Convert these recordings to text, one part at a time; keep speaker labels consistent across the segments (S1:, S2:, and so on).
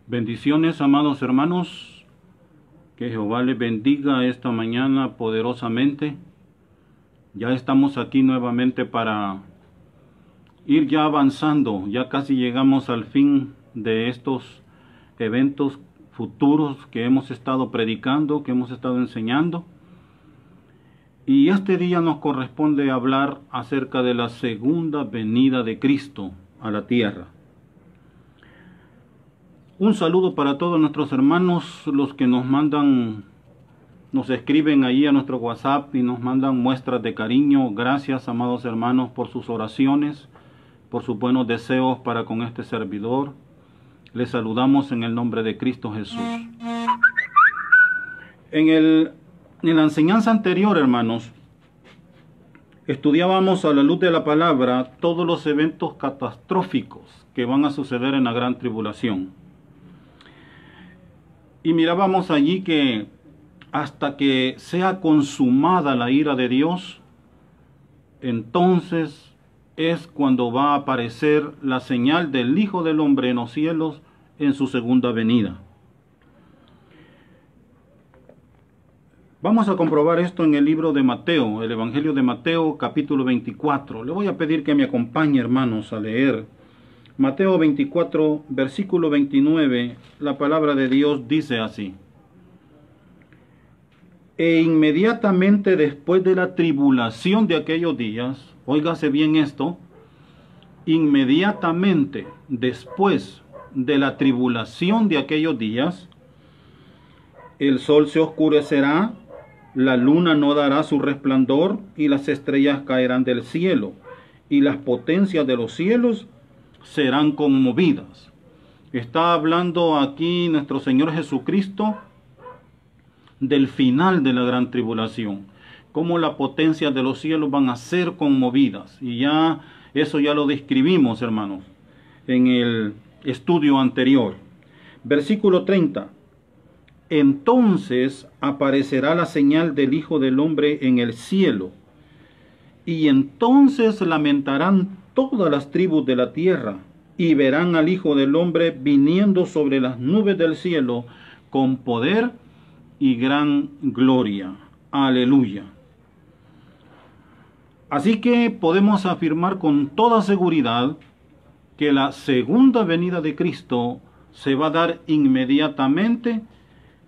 S1: Bendiciones, amados hermanos, que Jehová les bendiga esta mañana poderosamente. Ya estamos aquí nuevamente para ir ya avanzando, ya casi llegamos al fin de estos eventos futuros que hemos estado predicando, que hemos estado enseñando. Y este día nos corresponde hablar acerca de la segunda venida de Cristo a la tierra. Un saludo para todos nuestros hermanos, los que nos escriben ahí a nuestro WhatsApp y nos mandan muestras de cariño. Gracias, amados hermanos, por sus oraciones, por sus buenos deseos para con este servidor. Les saludamos en el nombre de Cristo Jesús. En la enseñanza anterior, hermanos, estudiábamos a la luz de la palabra todos los eventos catastróficos que van a suceder en la gran tribulación. Y mirábamos allí que hasta que sea consumada la ira de Dios, entonces es cuando va a aparecer la señal del Hijo del Hombre en los cielos en su segunda venida. Vamos a comprobar esto en el libro de Mateo, el Evangelio de Mateo, capítulo 24. Le voy a pedir que me acompañe, hermanos, a leer Mateo 24, versículo 29, la palabra de Dios dice así: E inmediatamente después de la tribulación de aquellos días, óigase bien esto, inmediatamente después de la tribulación de aquellos días, el sol se oscurecerá, la luna no dará su resplandor, y las estrellas caerán del cielo, y las potencias de los cielos serán conmovidas. Está hablando aquí nuestro Señor Jesucristo del final de la gran tribulación, cómo las potencias de los cielos van a ser conmovidas. Y ya eso ya lo describimos, hermanos, en el estudio anterior. Versículo 30. Entonces aparecerá la señal del Hijo del Hombre en el cielo, y entonces lamentarán todas las tribus de la tierra, y verán al Hijo del Hombre viniendo sobre las nubes del cielo con poder y gran gloria. Aleluya. Así que podemos afirmar con toda seguridad que la segunda venida de Cristo se va a dar inmediatamente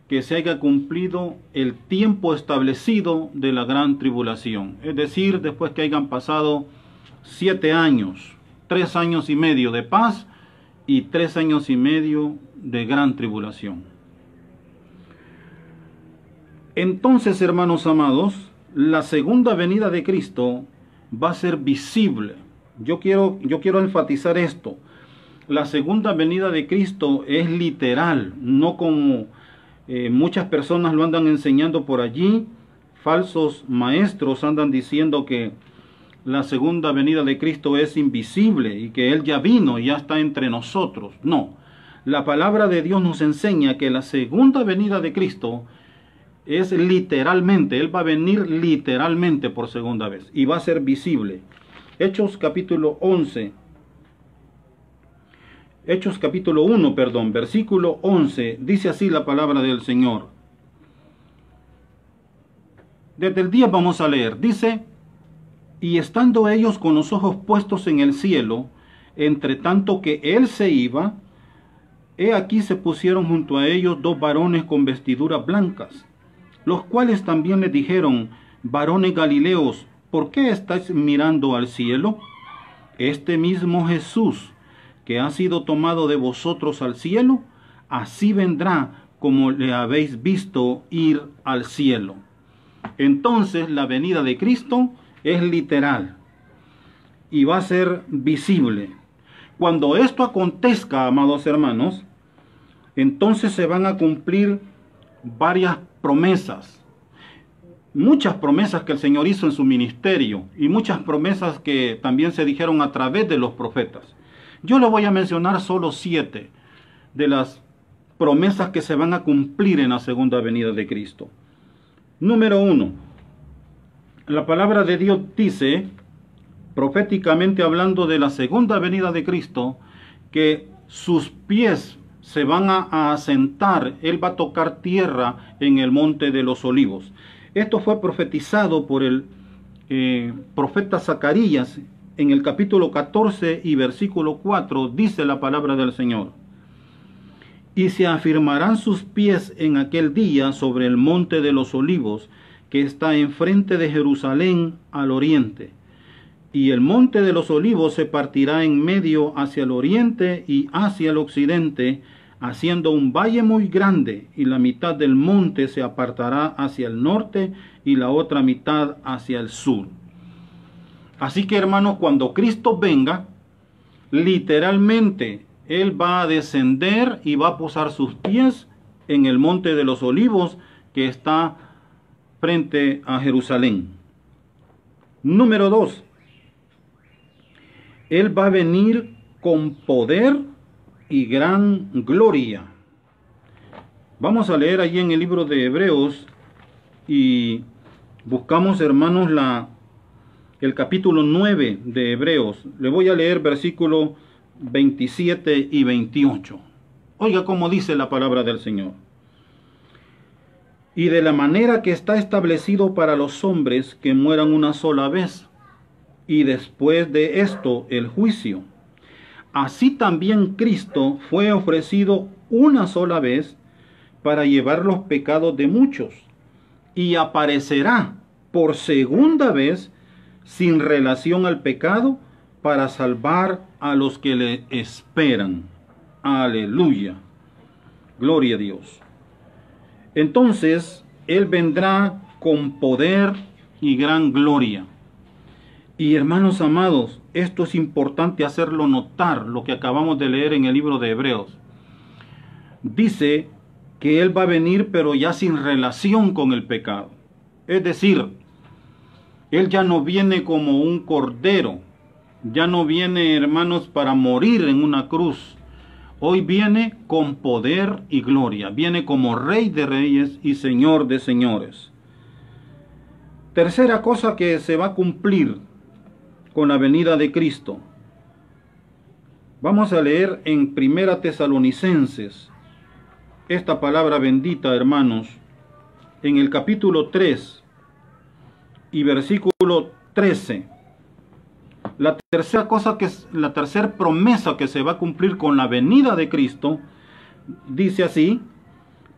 S1: que se haya cumplido el tiempo establecido de la gran tribulación. Es decir, después que hayan pasado 7 años, 3 años y medio de paz y 3 años y medio de gran tribulación. Entonces, hermanos amados, la segunda venida de Cristo va a ser visible. Yo quiero enfatizar esto. La segunda venida de Cristo es literal, no como muchas personas lo andan enseñando por allí. Falsos maestros andan diciendo que la segunda venida de Cristo es invisible y que Él ya vino y ya está entre nosotros. No, la palabra de Dios nos enseña que la segunda venida de Cristo es literalmente, Él va a venir literalmente por segunda vez y va a ser visible. Hechos capítulo 1, versículo 11, dice así la palabra del Señor. Desde el día vamos a leer, dice: Y estando ellos con los ojos puestos en el cielo, entre tanto que él se iba, he aquí se pusieron junto a ellos 2 varones con vestiduras blancas, los cuales también les dijeron: Varones Galileos, ¿por qué estáis mirando al cielo? Este mismo Jesús, que ha sido tomado de vosotros al cielo, así vendrá como le habéis visto ir al cielo. Entonces la venida de Cristo es literal y va a ser visible. Cuando esto acontezca, amados hermanos, entonces se van a cumplir varias promesas. Muchas promesas que el Señor hizo en su ministerio y muchas promesas que también se dijeron a través de los profetas. Yo le voy a mencionar solo 7 de las promesas que se van a cumplir en la segunda venida de Cristo. Número 1. La palabra de Dios dice, proféticamente hablando de la segunda venida de Cristo, que sus pies se van a asentar, Él va a tocar tierra en el monte de los olivos. Esto fue profetizado por el profeta Zacarías en el capítulo 14 y versículo 4, dice la palabra del Señor. Y se afirmarán sus pies en aquel día sobre el monte de los olivos, que está enfrente de Jerusalén al oriente. Y el monte de los olivos se partirá en medio hacia el oriente y hacia el occidente, haciendo un valle muy grande, y la mitad del monte se apartará hacia el norte y la otra mitad hacia el sur. Así que, hermanos, cuando Cristo venga, literalmente Él va a descender y va a posar sus pies en el monte de los olivos que está frente a Jerusalén. Número 2. Él va a venir con poder y gran gloria. Vamos a leer allí en el libro de Hebreos y buscamos, hermanos, el capítulo 9 de Hebreos. Le voy a leer versículos 27 y 28. Oiga cómo dice la palabra del Señor. Y de la manera que está establecido para los hombres que mueran una sola vez, y después de esto el juicio. Así también Cristo fue ofrecido una sola vez para llevar los pecados de muchos, y aparecerá por segunda vez sin relación al pecado para salvar a los que le esperan. Aleluya. Gloria a Dios. Entonces, Él vendrá con poder y gran gloria. Y hermanos amados, esto es importante hacerlo notar, lo que acabamos de leer en el libro de Hebreos. Dice que Él va a venir, pero ya sin relación con el pecado. Es decir, Él ya no viene como un cordero, ya no viene, hermanos, para morir en una cruz. Hoy viene con poder y gloria, viene como Rey de Reyes y Señor de Señores. Tercera cosa que se va a cumplir con la venida de Cristo. Vamos a leer en Primera Tesalonicenses esta palabra bendita, hermanos, en el capítulo 3 y versículo 13. La tercera promesa que se va a cumplir con la venida de Cristo dice así: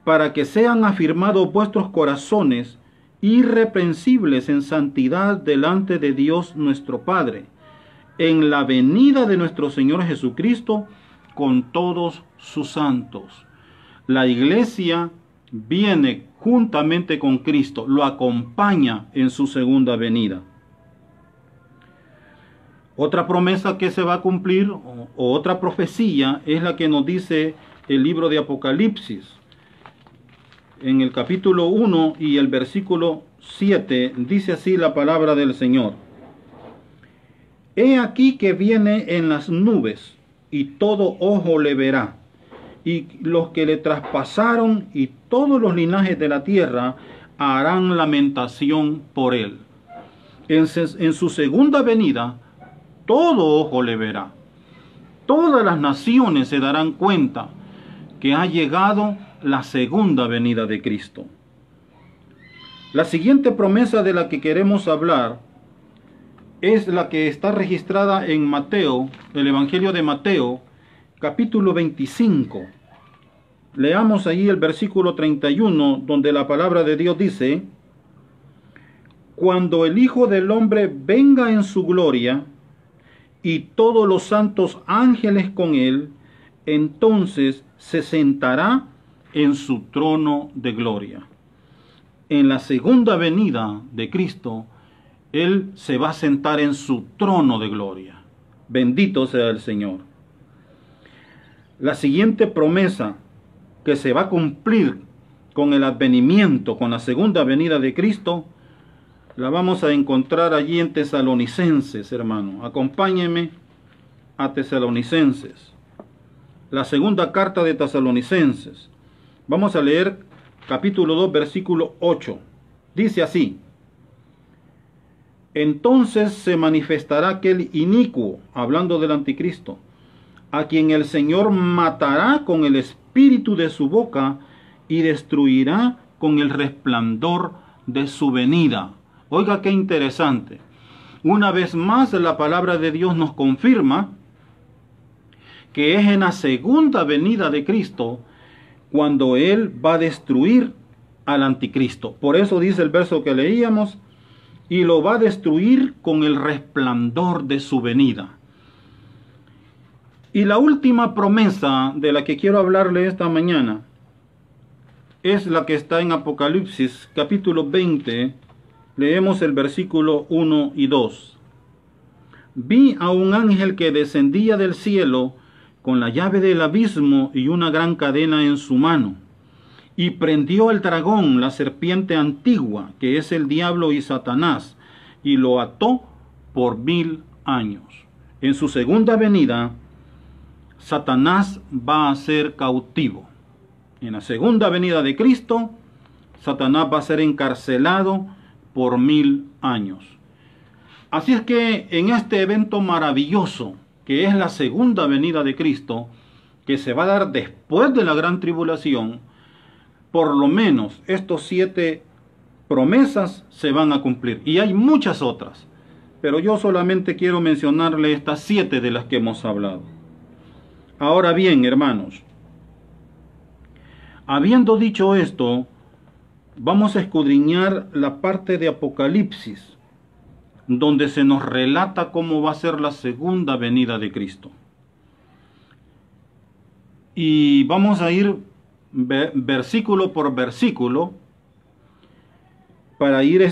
S1: para que sean afirmados vuestros corazones irreprensibles en santidad delante de Dios nuestro Padre, en la venida de nuestro Señor Jesucristo con todos sus santos. La iglesia viene juntamente con Cristo, lo acompaña en su segunda venida. Otra promesa que se va a cumplir, o otra profecía, es la que nos dice el libro de Apocalipsis. En el capítulo 1 y el versículo 7 dice así la palabra del Señor: He aquí que viene en las nubes, y todo ojo le verá, y los que le traspasaron y todos los linajes de la tierra harán lamentación por él. En su segunda venida, todo ojo le verá. Todas las naciones se darán cuenta que ha llegado la segunda venida de Cristo. La siguiente promesa de la que queremos hablar es la que está registrada en Mateo, el Evangelio de Mateo, capítulo 25. Leamos ahí el versículo 31, donde la palabra de Dios dice: Cuando el Hijo del Hombre venga en su gloria, y todos los santos ángeles con él, entonces se sentará en su trono de gloria. En la segunda venida de Cristo, Él se va a sentar en su trono de gloria. Bendito sea el Señor. La siguiente promesa que se va a cumplir con el advenimiento, con la segunda venida de Cristo, la vamos a encontrar allí en Tesalonicenses, hermano. Acompáñenme a Tesalonicenses. La segunda carta de Tesalonicenses. Vamos a leer capítulo 2, versículo 8. Dice así: Entonces se manifestará aquel inicuo, hablando del anticristo, a quien el Señor matará con el espíritu de su boca y destruirá con el resplandor de su venida. Oiga qué interesante. Una vez más la palabra de Dios nos confirma que es en la segunda venida de Cristo cuando Él va a destruir al anticristo. Por eso dice el verso que leíamos, y lo va a destruir con el resplandor de su venida. Y la última promesa de la que quiero hablarle esta mañana es la que está en Apocalipsis capítulo 20. Leemos el versículo 1 y 2. Vi a un ángel que descendía del cielo con la llave del abismo y una gran cadena en su mano, y prendió al dragón, la serpiente antigua, que es el diablo y Satanás, y lo ató por 1000 años. En su segunda venida, Satanás va a ser cautivo. En la segunda venida de Cristo, Satanás va a ser encarcelado por 1000 años. Así es que en este evento maravilloso, que es la segunda venida de Cristo, que se va a dar después de la gran tribulación, por lo menos estos 7 promesas se van a cumplir. Y hay muchas otras, pero yo solamente quiero mencionarle estas 7 de las que hemos hablado. Ahora bien, hermanos, habiendo dicho esto, vamos a escudriñar la parte de Apocalipsis, donde se nos relata cómo va a ser la segunda venida de Cristo. Y vamos a ir versículo por versículo para ir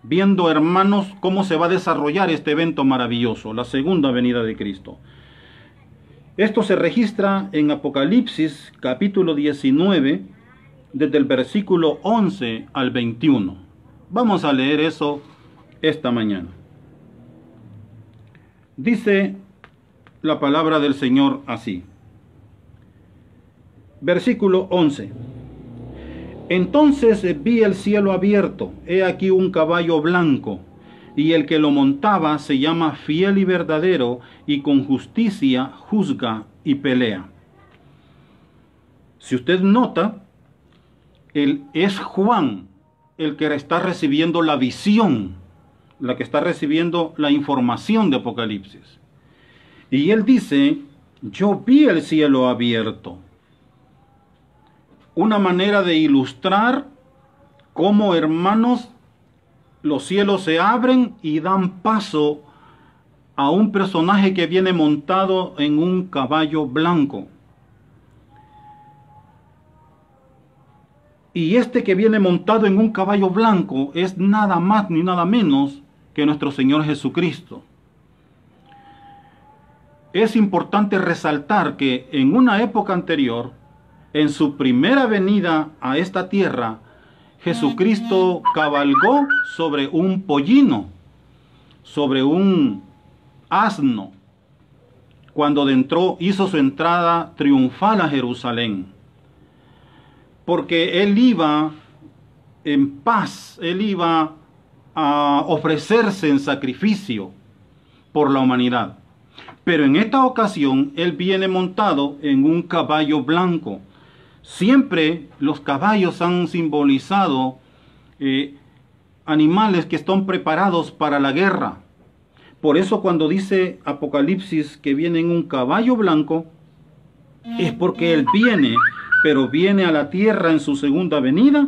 S1: viendo, hermanos, cómo se va a desarrollar este evento maravilloso, la segunda venida de Cristo. Esto se registra en Apocalipsis capítulo 19, desde el versículo 11 al 21. Vamos a leer eso esta mañana. Dice la palabra del Señor así. Versículo 11. Entonces vi el cielo abierto, he aquí un caballo blanco, y el que lo montaba se llama Fiel y Verdadero, y con justicia juzga y pelea. Si usted nota, es Juan el que está recibiendo la visión, la que está recibiendo la información de Apocalipsis. Y él dice, yo vi el cielo abierto. Una manera de ilustrar cómo, hermanos, los cielos se abren y dan paso a un personaje que viene montado en un caballo blanco. Y este que viene montado en un caballo blanco es nada más ni nada menos que nuestro Señor Jesucristo. Es importante resaltar que en una época anterior, en su primera venida a esta tierra, Jesucristo cabalgó sobre un pollino, sobre un asno, cuando hizo su entrada triunfal a Jerusalén. Porque Él iba en paz, Él iba a ofrecerse en sacrificio por la humanidad. Pero en esta ocasión, Él viene montado en un caballo blanco. Siempre los caballos han simbolizado animales que están preparados para la guerra. Por eso cuando dice Apocalipsis que viene en un caballo blanco, es porque Él viene, pero viene a la tierra en su segunda venida,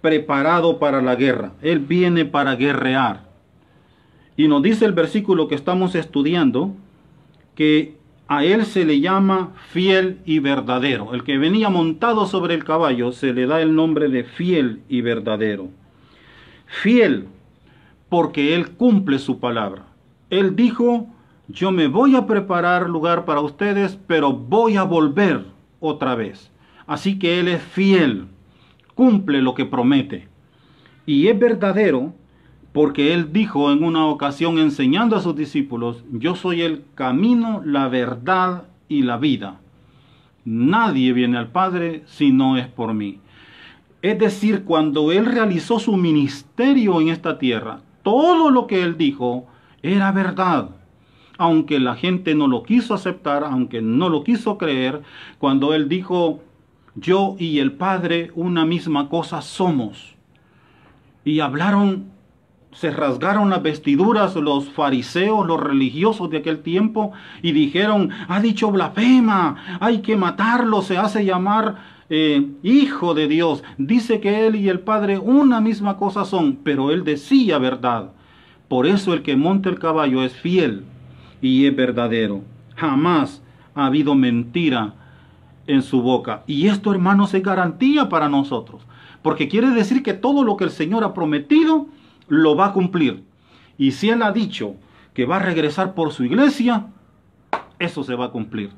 S1: preparado para la guerra. Él viene para guerrear. Y nos dice el versículo que estamos estudiando, que a Él se le llama fiel y verdadero. El que venía montado sobre el caballo se le da el nombre de fiel y verdadero. Fiel, porque Él cumple su palabra. Él dijo, yo me voy a preparar lugar para ustedes, pero voy a volver otra vez. Así que Él es fiel, cumple lo que promete. Y es verdadero, porque Él dijo en una ocasión enseñando a sus discípulos, yo soy el camino, la verdad y la vida. Nadie viene al Padre si no es por mí. Es decir, cuando Él realizó su ministerio en esta tierra, todo lo que Él dijo era verdad. aunque la gente no lo quiso aceptar, aunque no lo quiso creer, cuando él dijo, yo y el Padre una misma cosa somos. Y hablaron, se rasgaron las vestiduras los fariseos, los religiosos de aquel tiempo, y dijeron, ha dicho blasfema, hay que matarlo, se hace llamar hijo de Dios. Dice que él y el Padre una misma cosa son, pero él decía verdad. Por eso el que monta el caballo es fiel y es verdadero. Jamás ha habido mentira en su boca. Y esto, hermanos, es garantía para nosotros, porque quiere decir que todo lo que el Señor ha prometido lo va a cumplir. Y si Él ha dicho que va a regresar por su iglesia, eso se va a cumplir.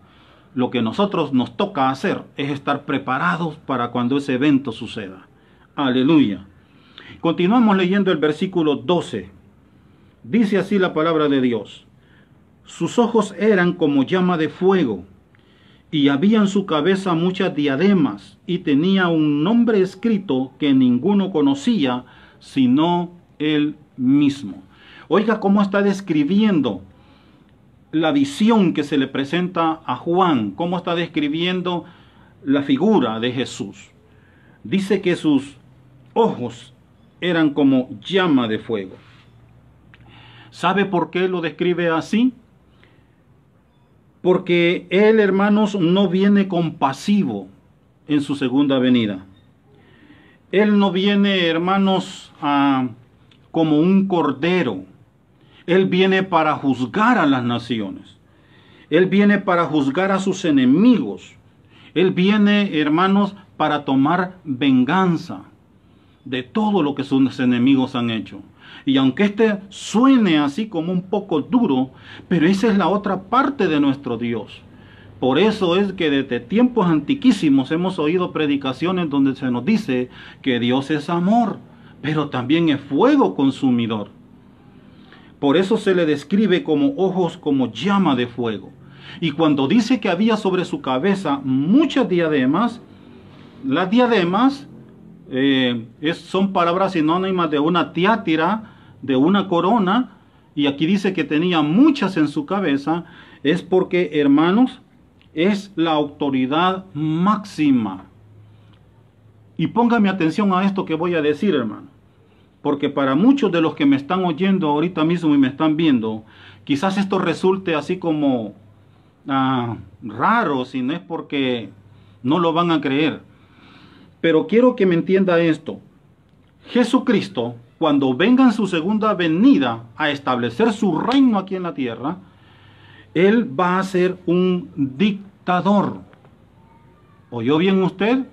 S1: Lo que nosotros nos toca hacer es estar preparados para cuando ese evento suceda. Aleluya. Continuamos leyendo el versículo 12. Dice así la palabra de Dios. Sus ojos eran como llama de fuego, y había en su cabeza muchas diademas, y tenía un nombre escrito que ninguno conocía, sino él mismo. Oiga cómo está describiendo la visión que se le presenta a Juan, cómo está describiendo la figura de Jesús. Dice que sus ojos eran como llama de fuego. ¿Sabe por qué lo describe así? Porque él, hermanos, no viene compasivo en su segunda venida. Él no viene, hermanos, como un cordero. Él viene para juzgar a las naciones. Él viene para juzgar a sus enemigos. Él viene, hermanos, para tomar venganza de todo lo que sus enemigos han hecho. Y aunque este suene así como un poco duro, pero esa es la otra parte de nuestro Dios. Por eso es que desde tiempos antiquísimos hemos oído predicaciones donde se nos dice que Dios es amor, pero también es fuego consumidor. Por eso se le describe como ojos como llama de fuego. Y cuando dice que había sobre su cabeza muchas diademas, las diademas son palabras sinónimas de una tiátira, de una corona, y aquí dice que tenía muchas en su cabeza, es porque, hermanos, es la autoridad máxima. Y póngame atención a esto que voy a decir, hermano, porque para muchos de los que me están oyendo ahorita mismo y me están viendo, quizás esto resulte así como raro, si no es porque no lo van a creer. Pero quiero que me entienda esto. Jesucristo, cuando venga en su segunda venida a establecer su reino aquí en la tierra, Él va a ser un dictador. ¿Oyó bien usted?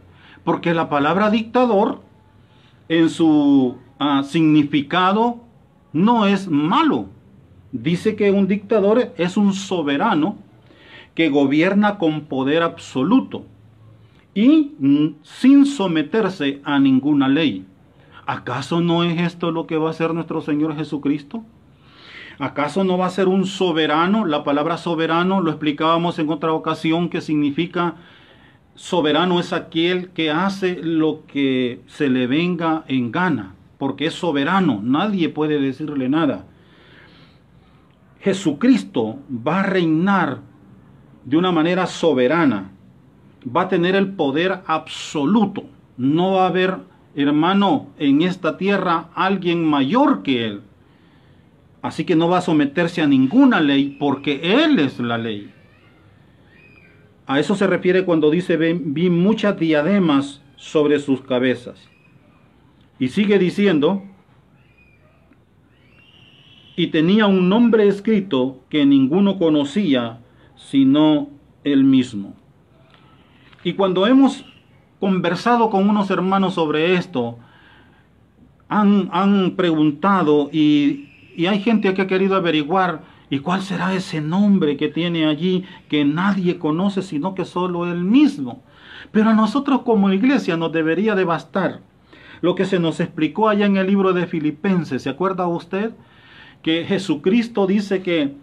S1: Porque la palabra dictador, en su significado, no es malo. Dice que un dictador es un soberano que gobierna con poder absoluto y sin someterse a ninguna ley. ¿Acaso no es esto lo que va a hacer nuestro Señor Jesucristo? ¿Acaso no va a ser un soberano? La palabra soberano lo explicábamos en otra ocasión, que significa soberano es aquel que hace lo que se le venga en gana, porque es soberano, nadie puede decirle nada. Jesucristo va a reinar de una manera soberana, va a tener el poder absoluto. No va a haber, hermano, en esta tierra alguien mayor que Él. Así que no va a someterse a ninguna ley, porque Él es la ley. A eso se refiere cuando dice, vi muchas diademas sobre sus cabezas. Y sigue diciendo, y tenía un nombre escrito que ninguno conocía, sino Él mismo. Y cuando hemos conversado con unos hermanos sobre esto, han preguntado y hay gente que ha querido averiguar, ¿y cuál será ese nombre que tiene allí que nadie conoce sino que solo Él mismo? Pero a nosotros como iglesia nos debería de bastar lo que se nos explicó allá en el libro de Filipenses. ¿Se acuerda usted? Que Jesucristo dice que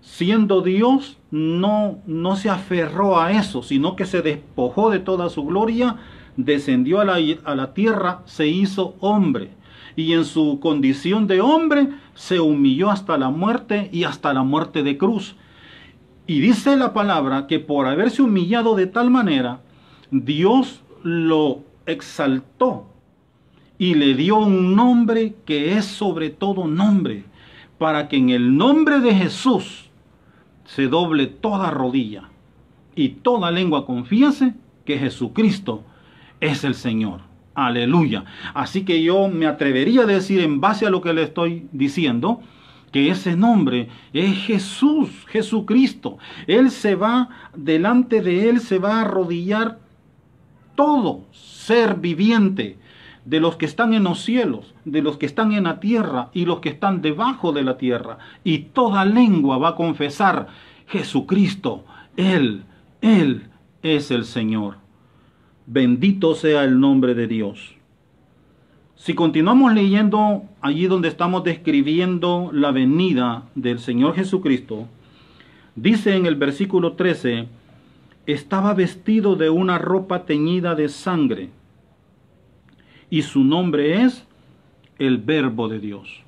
S1: siendo Dios no se aferró a eso, sino que se despojó de toda su gloria, descendió a la tierra, se hizo hombre. y en su condición de hombre se humilló hasta la muerte y hasta la muerte de cruz. Y dice la palabra que por haberse humillado de tal manera, Dios lo exaltó y le dio un nombre que es sobre todo nombre, para que en el nombre de Jesús se doble toda rodilla y toda lengua confiese que Jesucristo es el Señor. Aleluya. Así que yo me atrevería a decir, en base a lo que le estoy diciendo, que ese nombre es Jesús, Jesucristo. Él se va, delante de Él se va a arrodillar todo ser viviente, de los que están en los cielos, de los que están en la tierra y los que están debajo de la tierra. Y toda lengua va a confesar, Jesucristo, Él es el Señor. Bendito sea el nombre de Dios. Si continuamos leyendo allí donde estamos describiendo la venida del Señor Jesucristo, dice en el versículo 13, estaba vestido de una ropa teñida de sangre, y su nombre es el Verbo de Dios.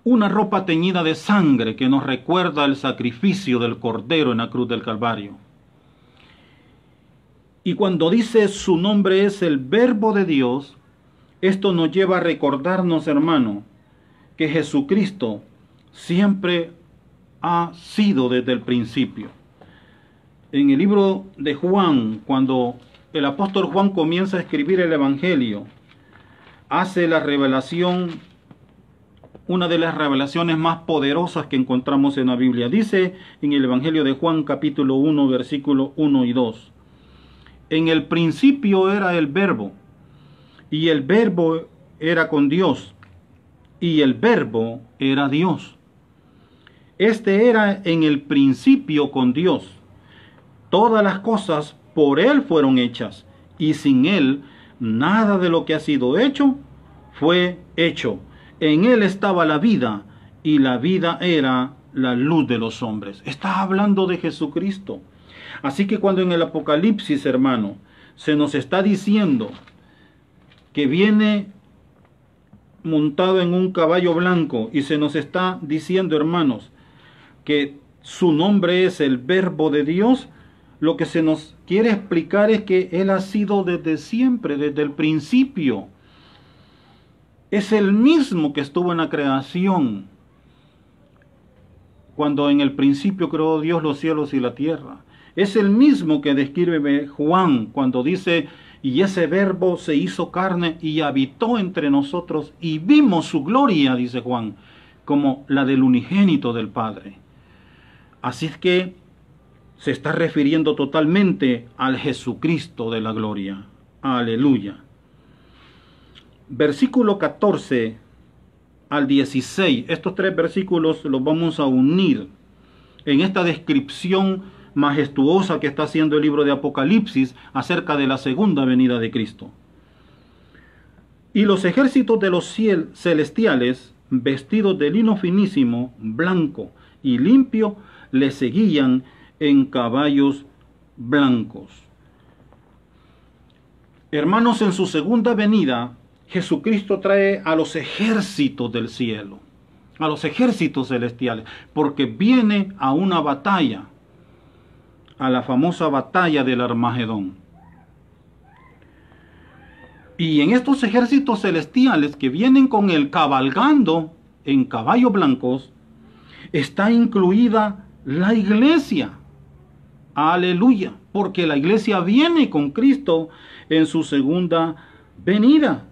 S1: Una ropa teñida de sangre que nos recuerda el sacrificio del Cordero en la cruz del Calvario. Y cuando dice su nombre es el Verbo de Dios, esto nos lleva a recordarnos, hermano, que Jesucristo siempre ha sido desde el principio. En el libro de Juan, cuando el apóstol Juan comienza a escribir el Evangelio, hace la revelación, una de las revelaciones más poderosas que encontramos en la Biblia. Dice en el Evangelio de Juan capítulo 1, versículo 1 y 2. En el principio era el Verbo, y el Verbo era con Dios, y el Verbo era Dios. Este era en el principio con Dios. Todas las cosas por Él fueron hechas, y sin Él nada de lo que ha sido hecho fue hecho. En Él estaba la vida, y la vida era la luz de los hombres. Está hablando de Jesucristo. Así que cuando en el Apocalipsis, hermano, se nos está diciendo que viene montado en un caballo blanco, y se nos está diciendo, hermanos, que su nombre es el Verbo de Dios, lo que se nos quiere explicar es que Él ha sido desde siempre, desde el principio. Es el mismo que estuvo en la creación, cuando en el principio creó Dios los cielos y la tierra. Es el mismo que describe Juan cuando dice, y ese Verbo se hizo carne y habitó entre nosotros y vimos su gloria, dice Juan, como la del unigénito del Padre. Así es que se está refiriendo totalmente al Jesucristo de la gloria. Aleluya. Versículo 14 al 16. Estos tres versículos los vamos a unir en esta descripción majestuosa que está haciendo el libro de Apocalipsis acerca de la segunda venida de Cristo. Y los ejércitos de los celestiales, vestidos de lino finísimo, blanco y limpio, le seguían en caballos blancos. Hermanos, en su segunda venida, Jesucristo trae a los ejércitos del cielo, a los ejércitos celestiales, porque viene a una batalla, a la famosa batalla del Armagedón. Y en estos ejércitos celestiales que vienen con él cabalgando en caballos blancos, está incluida la iglesia. Aleluya, porque la iglesia viene con Cristo en su segunda venida.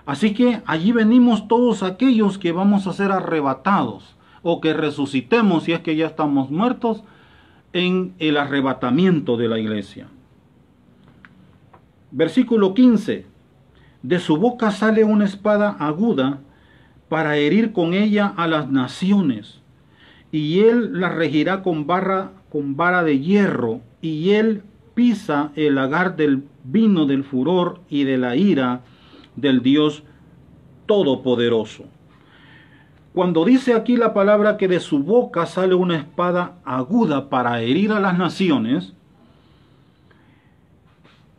S1: Así que allí venimos todos aquellos que vamos a ser arrebatados o que resucitemos si es que ya estamos muertos en el arrebatamiento de la iglesia. Versículo 15. De su boca sale una espada aguda para herir con ella a las naciones, y él la regirá con vara de hierro, y él pisa el lagar del vino del furor y de la ira del Dios Todopoderoso. Cuando dice aquí la palabra que de su boca sale una espada aguda para herir a las naciones,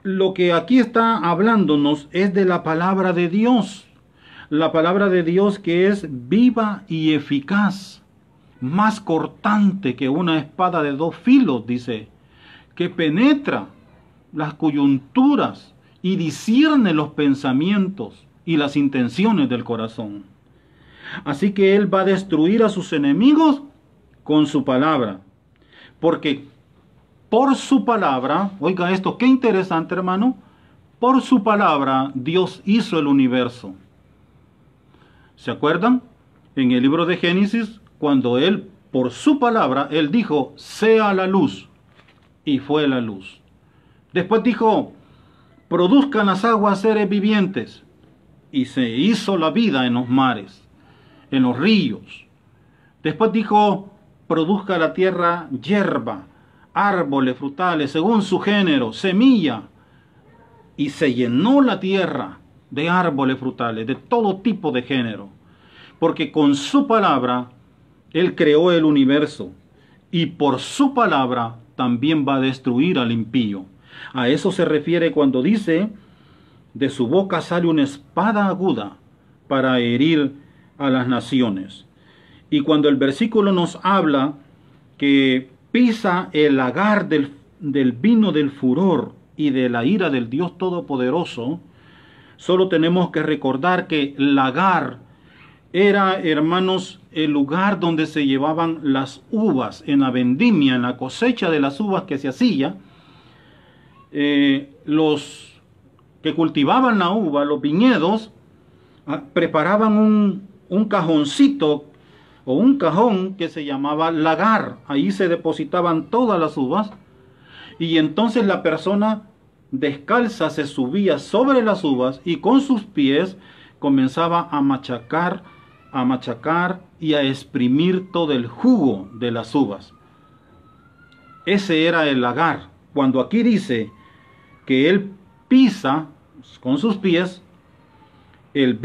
S1: lo que aquí está hablándonos es de la palabra de Dios. La palabra de Dios que es viva y eficaz, más cortante que una espada de dos filos, dice, que penetra las coyunturas y discierne los pensamientos y las intenciones del corazón. Así que Él va a destruir a sus enemigos con su palabra. Porque por su palabra, oiga esto, qué interesante, hermano, por su palabra Dios hizo el universo. ¿Se acuerdan? En el libro de Génesis, cuando Él, por su palabra, Él dijo, sea la luz, y fue la luz. Después dijo, produzcan las aguas seres vivientes, y se hizo la vida en los mares, en los ríos. Después dijo, produzca la tierra hierba, árboles frutales, según su género, semilla, y se llenó la tierra de árboles frutales, de todo tipo de género, porque con su palabra Él creó el universo, y por su palabra también va a destruir al impío. A eso se refiere cuando dice, de su boca sale una espada aguda para herir a las naciones. Y cuando el versículo nos habla que pisa el lagar del vino del furor y de la ira del Dios Todopoderoso, solo tenemos que recordar que lagar era, hermanos, el lugar donde se llevaban las uvas en la vendimia, en la cosecha de las uvas que se hacía. Los que cultivaban la uva, los viñedos, preparaban un cajoncito o un cajón que se llamaba lagar. Ahí se depositaban todas las uvas y entonces la persona descalza se subía sobre las uvas y con sus pies comenzaba a machacar y a exprimir todo el jugo de las uvas. Ese era el lagar. Cuando aquí dice que él pisa con sus pies el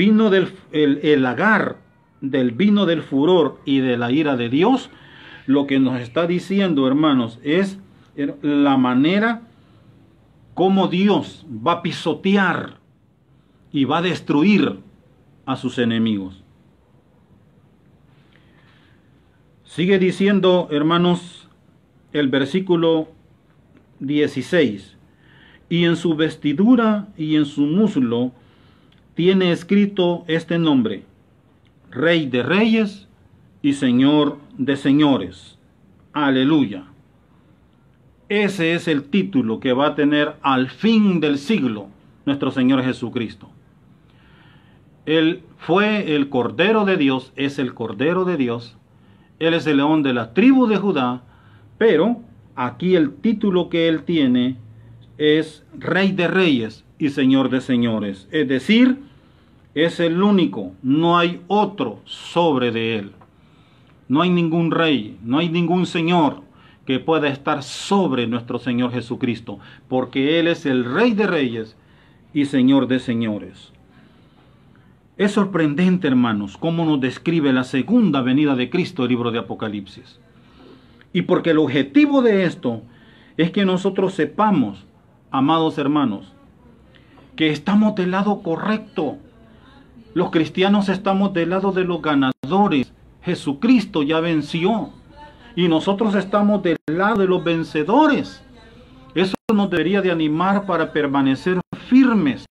S1: lagar del vino del furor y de la ira de Dios, lo que nos está diciendo, hermanos, es la manera como Dios va a pisotear y va a destruir a sus enemigos. Sigue diciendo, hermanos, el versículo 16, y en su vestidura y en su muslo tiene escrito este nombre, Rey de Reyes y Señor de Señores. Aleluya. Ese es el título que va a tener al fin del siglo nuestro Señor Jesucristo. Él fue el Cordero de Dios, es el Cordero de Dios. Él es el león de la tribu de Judá, pero aquí el título que él tiene es Rey de Reyes y Señor de Señores. Es decir, es el único, no hay otro sobre de él. No hay ningún rey, no hay ningún señor que pueda estar sobre nuestro Señor Jesucristo, porque Él es el Rey de Reyes y Señor de Señores. Es sorprendente, hermanos, cómo nos describe la segunda venida de Cristo el libro de Apocalipsis. Y porque el objetivo de esto es que nosotros sepamos, amados hermanos, que estamos del lado correcto. Los cristianos estamos del lado de los ganadores. Jesucristo ya venció y nosotros estamos del lado de los vencedores. Eso nos debería de animar para permanecer firmes,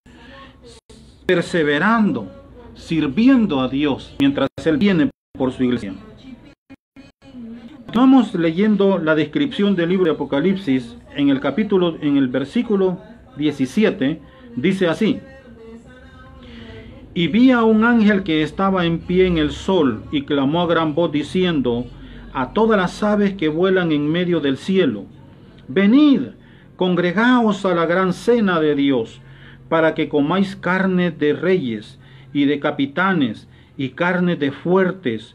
S1: perseverando, sirviendo a Dios mientras Él viene por su iglesia. Vamos leyendo la descripción del libro de Apocalipsis en el versículo 17, dice así: y vi a un ángel que estaba en pie en el sol y clamó a gran voz diciendo a todas las aves que vuelan en medio del cielo: venid, congregaos a la gran cena de Dios, para que comáis carne de reyes y de capitanes, y carne de fuertes,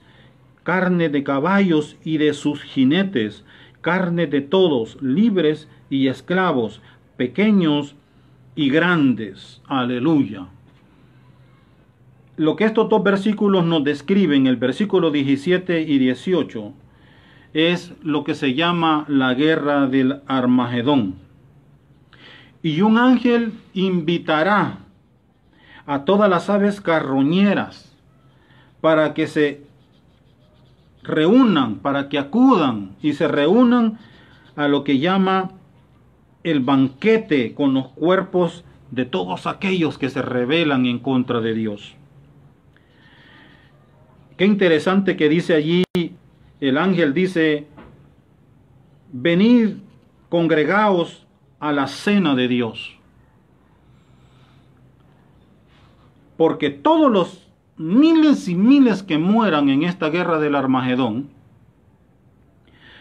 S1: carne de caballos y de sus jinetes, carne de todos, libres y esclavos, pequeños y grandes. Aleluya. Lo que estos dos versículos nos describen, el versículo 17 y 18, es lo que se llama la guerra del Armagedón. Y un ángel invitará a todas las aves carroñeras para que se reúnan, para que acudan y se reúnan a lo que llama el banquete con los cuerpos de todos aquellos que se rebelan en contra de Dios. Qué interesante que dice allí, el ángel dice, venid, congregaos a la cena de Dios. Porque todos los miles y miles que mueran en esta guerra del Armagedón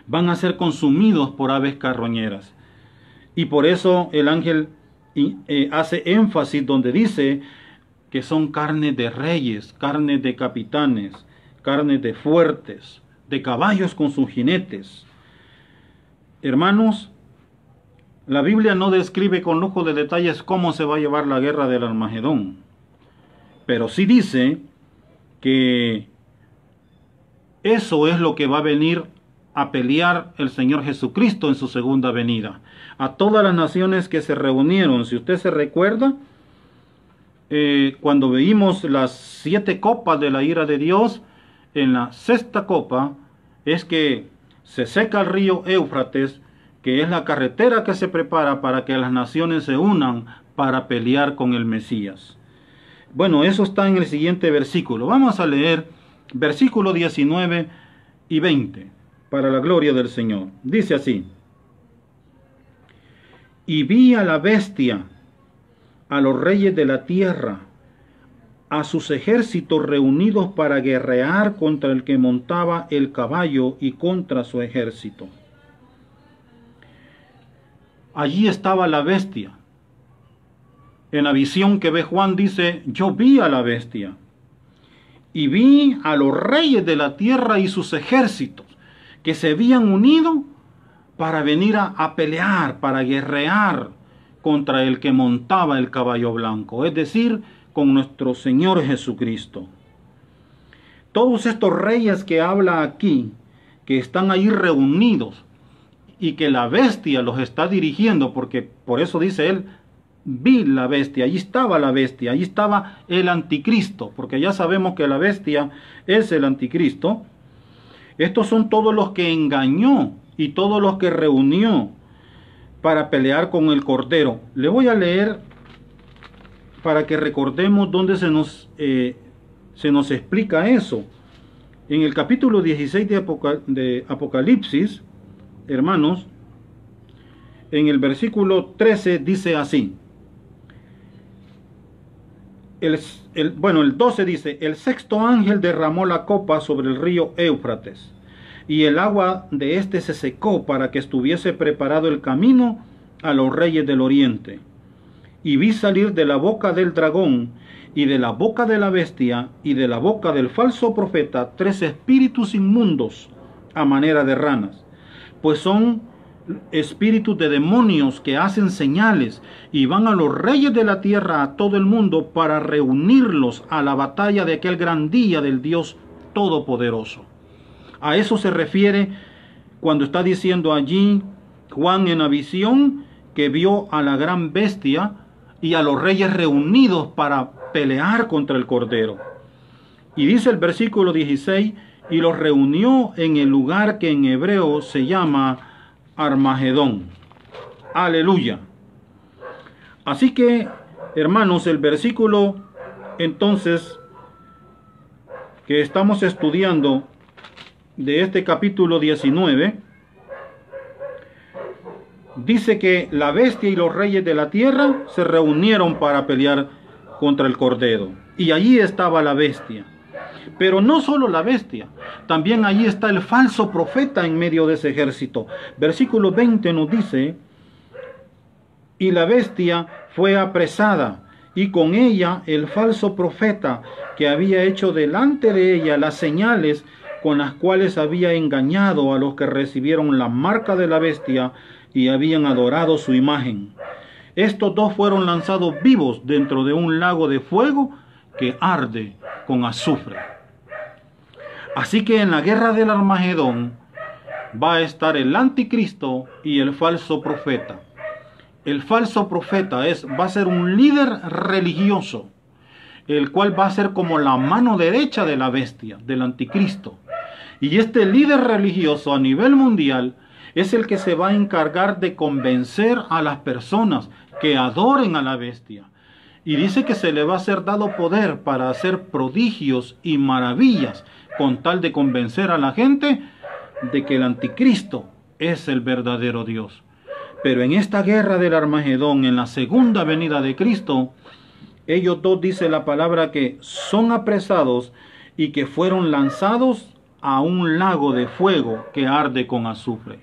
S1: van a ser consumidos por aves carroñeras. Y por eso el ángel hace énfasis donde dice que son carnes de reyes, carnes de capitanes, carnes de fuertes, de caballos con sus jinetes. Hermanos, la Biblia no describe con lujo de detalles cómo se va a llevar la guerra del Armagedón, pero sí dice que eso es lo que va a venir a pelear el Señor Jesucristo en su segunda venida. A todas las naciones que se reunieron, si usted se recuerda, cuando veíamos las 7 copas de la ira de Dios, en la 6ª copa es que se seca el río Éufrates, que es la carretera que se prepara para que las naciones se unan para pelear con el Mesías. Bueno, eso está en el siguiente versículo. Vamos a leer versículo 19 y 20, para la gloria del Señor. Dice así: y vi a la bestia, a los reyes de la tierra, a sus ejércitos reunidos para guerrear contra el que montaba el caballo y contra su ejército. Allí estaba la bestia. En la visión que ve Juan dice, yo vi a la bestia. Y vi a los reyes de la tierra y sus ejércitos que se habían unido para venir a pelear, para guerrear contra el que montaba el caballo blanco, es decir, con nuestro Señor Jesucristo. Todos estos reyes que habla aquí, que están ahí reunidos y que la bestia los está dirigiendo, porque por eso dice él, vi la bestia, allí estaba la bestia, allí estaba el anticristo, porque ya sabemos que la bestia es el anticristo. Estos son todos los que engañó y todos los que reunió para pelear con el Cordero. Le voy a leer para que recordemos dónde se nos explica eso. En el capítulo 16 de Apocalipsis, hermanos, en el versículo 13 dice así. El 12 dice, el 6º ángel derramó la copa sobre el río Éufrates, y el agua de éste se secó para que estuviese preparado el camino a los reyes del oriente. Y vi salir de la boca del dragón, y de la boca de la bestia, y de la boca del falso profeta, 3 espíritus inmundos a manera de ranas, pues son espíritus de demonios que hacen señales y van a los reyes de la tierra, a todo el mundo, para reunirlos a la batalla de aquel gran día del Dios Todopoderoso. A eso se refiere cuando está diciendo allí Juan en la visión que vio a la gran bestia y a los reyes reunidos para pelear contra el Cordero. Y dice el versículo 16, y los reunió en el lugar que en hebreo se llama Armagedón. Aleluya. Así que, hermanos, el versículo entonces que estamos estudiando de este capítulo 19 dice que la bestia y los reyes de la tierra se reunieron para pelear contra el Cordero. Y allí estaba la bestia. Pero no solo la bestia, también allí está el falso profeta en medio de ese ejército. Versículo 20 nos dice, y la bestia fue apresada, y con ella el falso profeta, que había hecho delante de ella las señales con las cuales había engañado a los que recibieron la marca de la bestia y habían adorado su imagen. Estos 2 fueron lanzados vivos dentro de un lago de fuego que arde con azufre. Así que en la guerra del Armagedón va a estar el anticristo y el falso profeta. El falso profeta va a ser un líder religioso, el cual va a ser como la mano derecha de la bestia, del anticristo. Y este líder religioso a nivel mundial es el que se va a encargar de convencer a las personas que adoren a la bestia. Y dice que se le va a ser dado poder para hacer prodigios y maravillas con tal de convencer a la gente de que el anticristo es el verdadero Dios. Pero en esta guerra del Armagedón, en la segunda venida de Cristo, ellos dos, dice la palabra, que son apresados y que fueron lanzados a un lago de fuego que arde con azufre.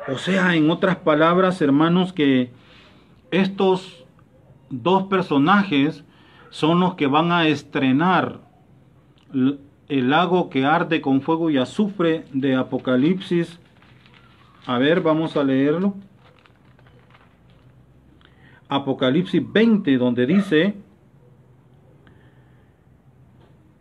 S1: O sea, en otras palabras, hermanos, que estos dos personajes son los que van a estrenar el lago que arde con fuego y azufre de Apocalipsis. A ver, vamos a leerlo. Apocalipsis 20, donde dice: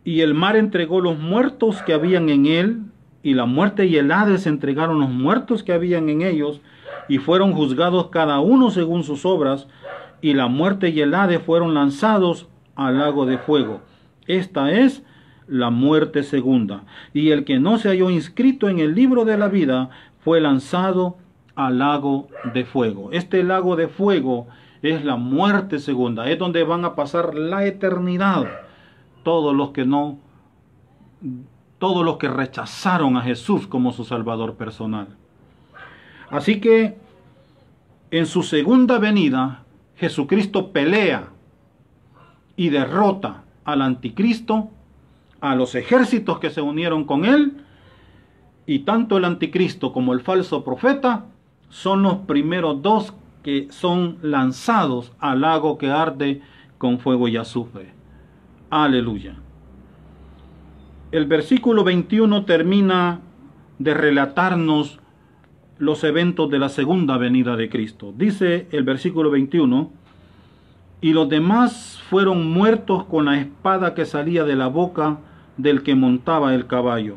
S1: y el mar entregó los muertos que habían en él, y la muerte y el Hades entregaron los muertos que habían en ellos, y fueron juzgados cada uno según sus obras, y la muerte y el Hades fueron lanzados al lago de fuego. Esta es la muerte segunda. Y el que no se halló inscrito en el libro de la vida fue lanzado al lago de fuego. Este lago de fuego es la muerte segunda, es donde van a pasar la eternidad todos los que rechazaron a Jesús como su Salvador personal. Así que en su segunda venida, Jesucristo pelea y derrota al anticristo, a los ejércitos que se unieron con él, y tanto el anticristo como el falso profeta son los primeros dos que son lanzados al lago que arde con fuego y azufre. Aleluya. El versículo 21 termina de relatarnos los eventos de la segunda venida de Cristo. Dice el versículo 21: y los demás fueron muertos con la espada que salía de la boca del que montaba el caballo,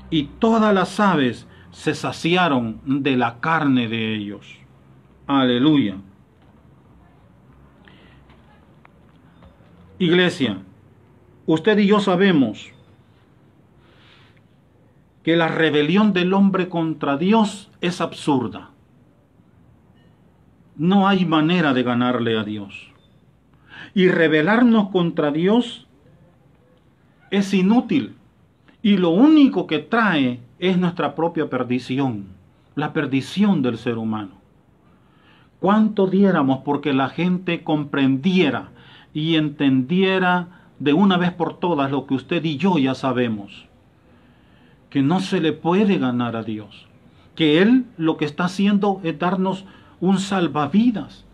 S1: y todas las aves se saciaron de la carne de ellos. Aleluya. Iglesia, usted y yo sabemos que la rebelión del hombre contra Dios es absurda. No hay manera de ganarle a Dios. Y rebelarnos contra Dios es inútil. Y lo único que trae es nuestra propia perdición, la perdición del ser humano. ¿Cuánto diéramos porque la gente comprendiera y entendiera de una vez por todas lo que usted y yo ya sabemos? Que no se le puede ganar a Dios. Que Él lo que está haciendo es darnos un salvavidas.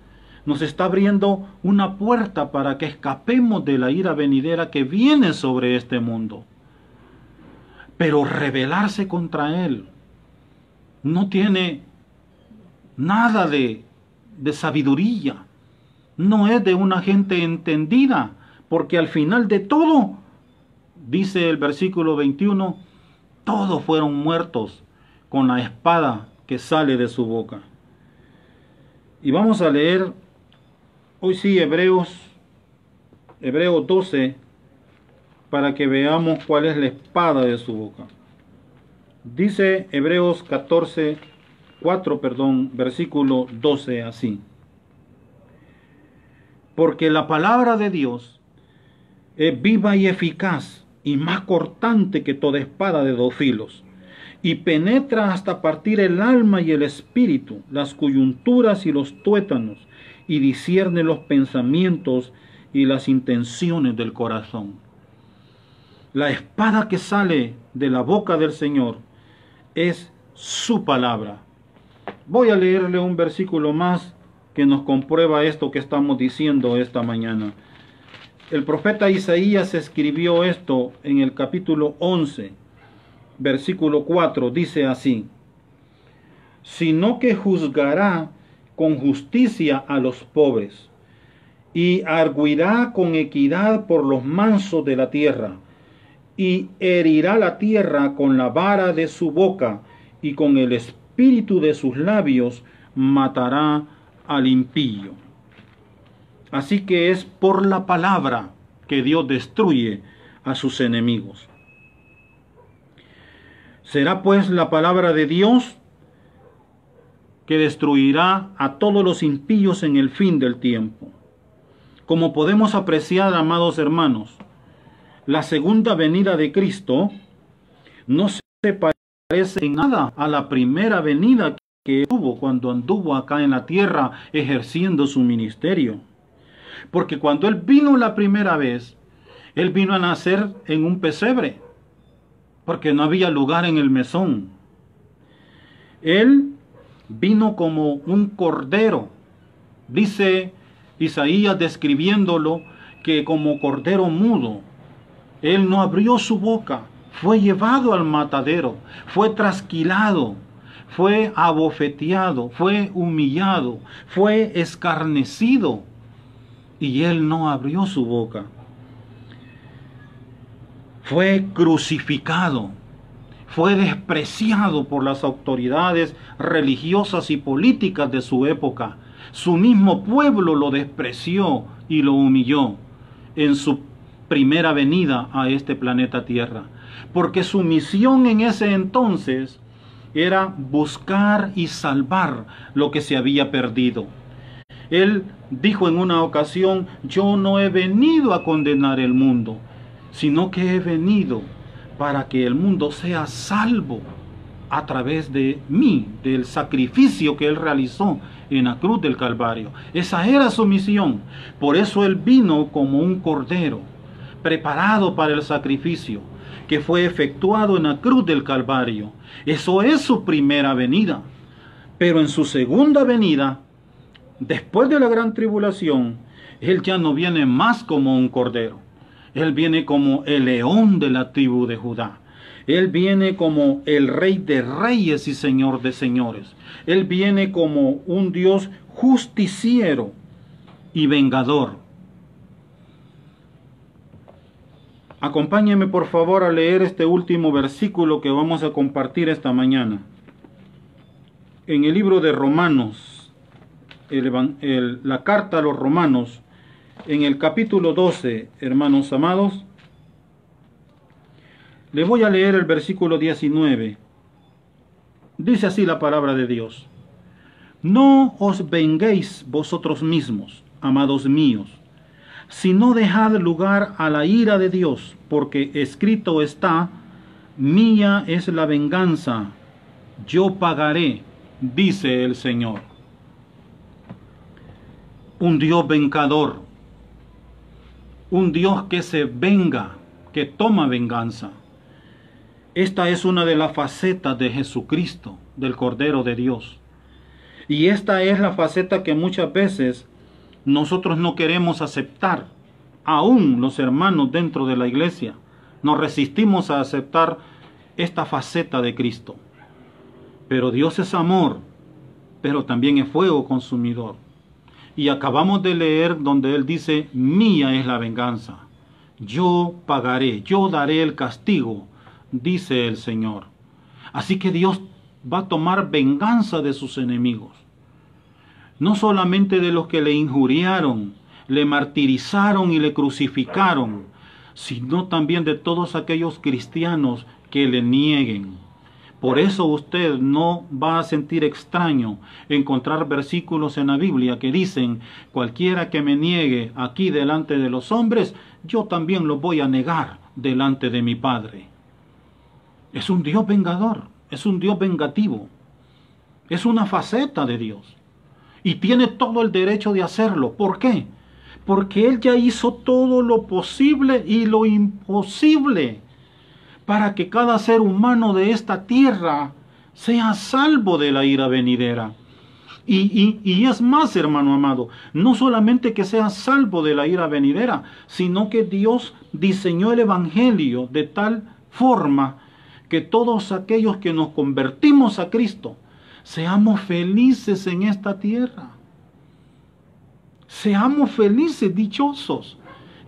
S1: Nos está abriendo una puerta para que escapemos de la ira venidera que viene sobre este mundo. Pero rebelarse contra Él no tiene nada de sabiduría. No es de una gente entendida, porque al final de todo, dice el versículo 21, todos fueron muertos con la espada que sale de su boca. Y vamos a leer hoy sí Hebreos 12, para que veamos cuál es la espada de su boca. Dice Hebreos 4, versículo 12 así: porque la palabra de Dios es viva y eficaz y más cortante que toda espada de dos filos, y penetra hasta partir el alma y el espíritu, las coyunturas y los tuétanos, y discierne los pensamientos y las intenciones del corazón. La espada que sale de la boca del Señor es su palabra. Voy a leerle un versículo más que nos comprueba esto que estamos diciendo esta mañana. El profeta Isaías escribió esto en el capítulo 11, versículo 4, dice así: sino que juzgará con justicia a los pobres, y arguirá con equidad por los mansos de la tierra, y herirá la tierra con la vara de su boca, y con el espíritu de sus labios matará al impío. Así que es por la palabra que Dios destruye a sus enemigos. Será pues la palabra de Dios que destruirá a todos los impíos en el fin del tiempo. Como podemos apreciar, amados hermanos, la segunda venida de Cristo no se parece en nada a la primera venida que tuvo cuando anduvo acá en la tierra ejerciendo su ministerio. Porque cuando Él vino la primera vez, Él vino a nacer en un pesebre, porque no había lugar en el mesón. Él vino como un cordero. Dice Isaías describiéndolo que como cordero mudo. Él no abrió su boca, fue llevado al matadero, fue trasquilado, fue abofeteado, fue humillado, fue escarnecido. Y Él no abrió su boca. Fue crucificado, fue despreciado por las autoridades religiosas y políticas de su época. Su mismo pueblo lo despreció y lo humilló en su primera venida a este planeta Tierra. Porque su misión en ese entonces era buscar y salvar lo que se había perdido. Él dijo en una ocasión: yo no he venido a condenar el mundo, sino que he venido para que el mundo sea salvo a través de mí, del sacrificio que Él realizó en la cruz del Calvario. Esa era su misión. Por eso Él vino como un cordero, preparado para el sacrificio, que fue efectuado en la cruz del Calvario. Eso es su primera venida. Pero en su segunda venida, después de la gran tribulación, Él ya no viene más como un cordero. Él viene como el león de la tribu de Judá. Él viene como el Rey de reyes y Señor de señores. Él viene como un Dios justiciero y vengador. Acompáñeme por favor a leer este último versículo que vamos a compartir esta mañana. En el libro de Romanos, la carta a los Romanos, en el capítulo 12, hermanos amados, les voy a leer el versículo 19. Dice así la palabra de Dios: no os venguéis vosotros mismos, amados míos, sino dejad lugar a la ira de Dios, porque escrito está: mía es la venganza, yo pagaré, dice el Señor. Un Dios vengador, un Dios que se venga, que toma venganza. Esta es una de las facetas de Jesucristo, del Cordero de Dios. Y esta es la faceta que muchas veces nosotros no queremos aceptar. Aún los hermanos dentro de la iglesia nos resistimos a aceptar esta faceta de Cristo. Pero Dios es amor, pero también es fuego consumidor. Y acabamos de leer donde Él dice: mía es la venganza, yo pagaré, yo daré el castigo, dice el Señor. Así que Dios va a tomar venganza de sus enemigos. No solamente de los que le injuriaron, le martirizaron y le crucificaron, sino también de todos aquellos cristianos que le nieguen. Por eso usted no va a sentir extraño encontrar versículos en la Biblia que dicen: cualquiera que me niegue aquí delante de los hombres, yo también lo voy a negar delante de mi Padre. Es un Dios vengador, es un Dios vengativo, es una faceta de Dios. Y tiene todo el derecho de hacerlo. ¿Por qué? Porque Él ya hizo todo lo posible y lo imposible para que cada ser humano de esta tierra sea salvo de la ira venidera. Y es más, hermano amado, no solamente que sea salvo de la ira venidera, sino que Dios diseñó el Evangelio de tal forma que todos aquellos que nos convertimos a Cristo seamos felices en esta tierra. Seamos felices, dichosos,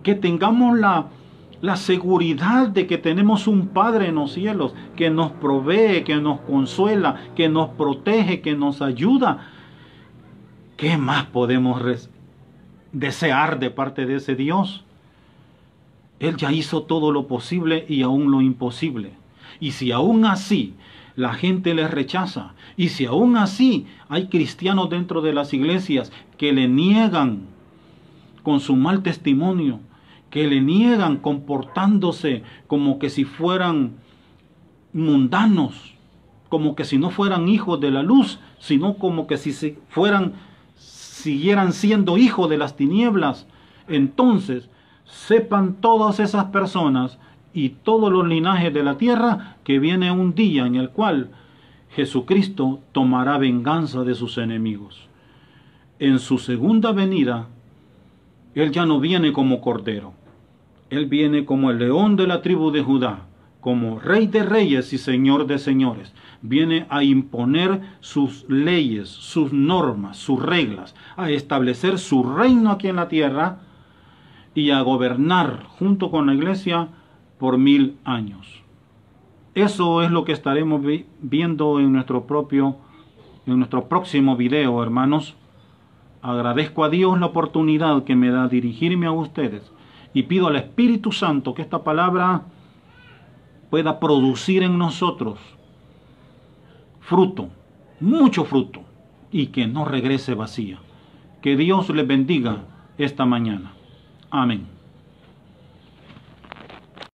S1: que tengamos la seguridad de que tenemos un Padre en los cielos que nos provee, que nos consuela, que nos protege, que nos ayuda. ¿Qué más podemos desear de parte de ese Dios? Él ya hizo todo lo posible y aún lo imposible. Y si aún así la gente le rechaza, y si aún así hay cristianos dentro de las iglesias que le niegan con su mal testimonio, que le niegan comportándose como que si fueran mundanos, como que si no fueran hijos de la luz, sino como que si siguieran siendo hijos de las tinieblas, entonces sepan todas esas personas y todos los linajes de la tierra que viene un día en el cual Jesucristo tomará venganza de sus enemigos. En su segunda venida, Él ya no viene como cordero. Él viene como el león de la tribu de Judá, como Rey de reyes y Señor de señores. Viene a imponer sus leyes, sus normas, sus reglas, a establecer su reino aquí en la tierra y a gobernar junto con la iglesia por 1000 años. Eso es lo que estaremos viendo en nuestro próximo video, hermanos. Agradezco a Dios la oportunidad que me da dirigirme a ustedes y pido al Espíritu Santo que esta palabra pueda producir en nosotros fruto, mucho fruto, y que no regrese vacía. Que Dios les bendiga esta mañana. Amén.